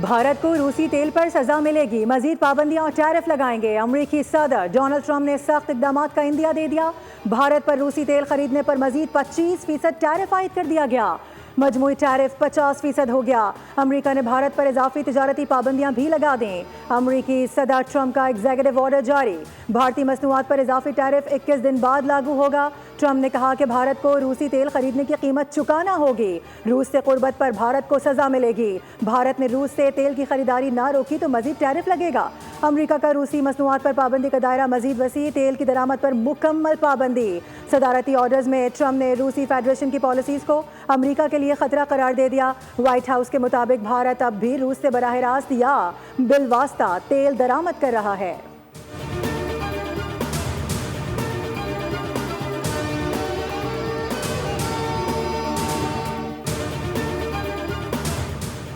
भारत को रूसी तेल पर सजा मिलेगी, मजीद पाबंदियां और टैरिफ लगाएंगे। अमरीकी सदर डोनाल्ड ट्रंप ने सख्त इकदाम का इंदिया दे दिया। भारत पर रूसी तेल खरीदने पर मजीद 25% टैरिफ आयद कर दिया गया। मजमूई टैरिफ 50% हो गया। अमेरिका ने भारत पर इजाफी तिजारती पाबंदियां भी लगा दें। अमरीकी सदर ट्रंप का एग्जीक्यूटिव ऑर्डर जारी। भारतीय मसनूआत पर इजाफी टैरिफ 21 दिन बाद लागू होगा। ट्रंप ने कहा कि भारत को रूसी तेल खरीदने की कीमत चुकाना होगी। रूस से कुर्बत पर भारत को सजा मिलेगी। भारत ने रूस से तेल की खरीदारी ना रोकी तो मजीद टैरिफ लगेगा। अमेरिका का रूसी मसनूआत पर पाबंदी का दायरा मजीद वसी। तेल की दरामद पर मुकम्मल पाबंदी। सदारती ऑर्डर्स में ट्रंप ने रूसी फेडरेशन की पॉलिसीज को अमेरिका के लिए खतरा करार दे दिया। व्हाइट हाउस के मुताबिक भारत अब भी रूस से बराह रास्त या बिलवास्ता तेल दरामद कर रहा है।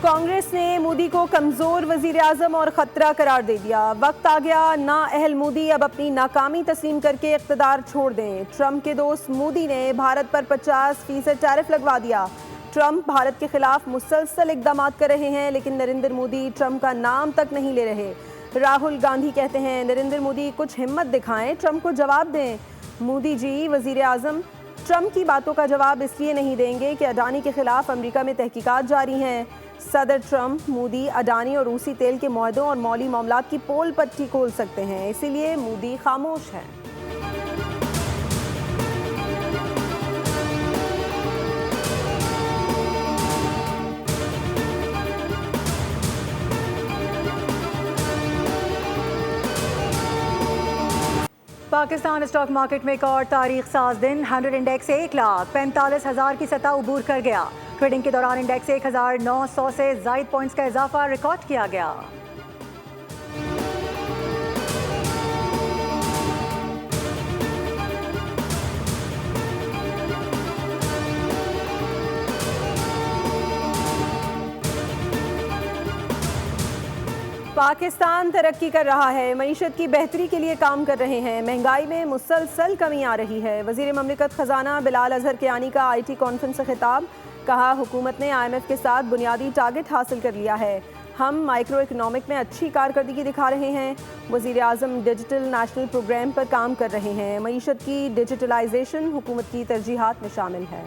कांग्रेस ने मोदी को कमजोर वजीर आजम और खतरा करार दे दिया। वक्त आ गया, ना अहल मोदी अब अपनी नाकामी तस्लीम करके इख्तिदार छोड़ दें। ट्रंप के दोस्त मोदी ने भारत पर 50% टैरिफ लगवा दिया। ट्रंप भारत के खिलाफ मुसलसल इकदाम कर रहे हैं, लेकिन नरेंद्र मोदी ट्रंप का नाम तक नहीं ले रहे। राहुल गांधी कहते हैं नरेंद्र मोदी कुछ हिम्मत दिखाएं, ट्रंप को जवाब दें। मोदी जी वजीर आजम ट्रंप की बातों का जवाब इसलिए नहीं देंगे कि अडानी के खिलाफ अमेरिका में तहकीकात जारी हैं। सदर ट्रंप मोदी अडानी और रूसी तेल के मुआहदों और मौली मामलात की पोल पट्टी खोल सकते हैं, इसीलिए मोदी खामोश हैं। पाकिस्तान स्टॉक मार्केट में एक और तारीख साज दिन। 100 इंडेक्स 1,45,000 की सतह उबूर कर गया। ट्रेडिंग के दौरान इंडेक्स 1,900 से ज़ायद पॉइंट्स का इजाफा रिकॉर्ड किया गया। पाकिस्तान तरक्की कर रहा है, मईशत की बेहतरी के लिए काम कर रहे हैं। महंगाई में मुसलसल कमी आ रही है। वज़ीर ममलिकत ख़जाना बिलाल अज़हर कियानी का IT कॉन्फ्रेंस से खिताब। कहा हुकूमत ने IMF के साथ बुनियादी टारगेट हासिल कर लिया है। हम माइक्रो इकनॉमिक में अच्छी कारकर्दगी दिखा रहे हैं। वज़ीर आज़म डिजिटल नेशनल प्रोग्राम पर काम कर रहे हैं। मईशत की डिजिटलाइजेशन हुकूमत की तरजीहात में शामिल है।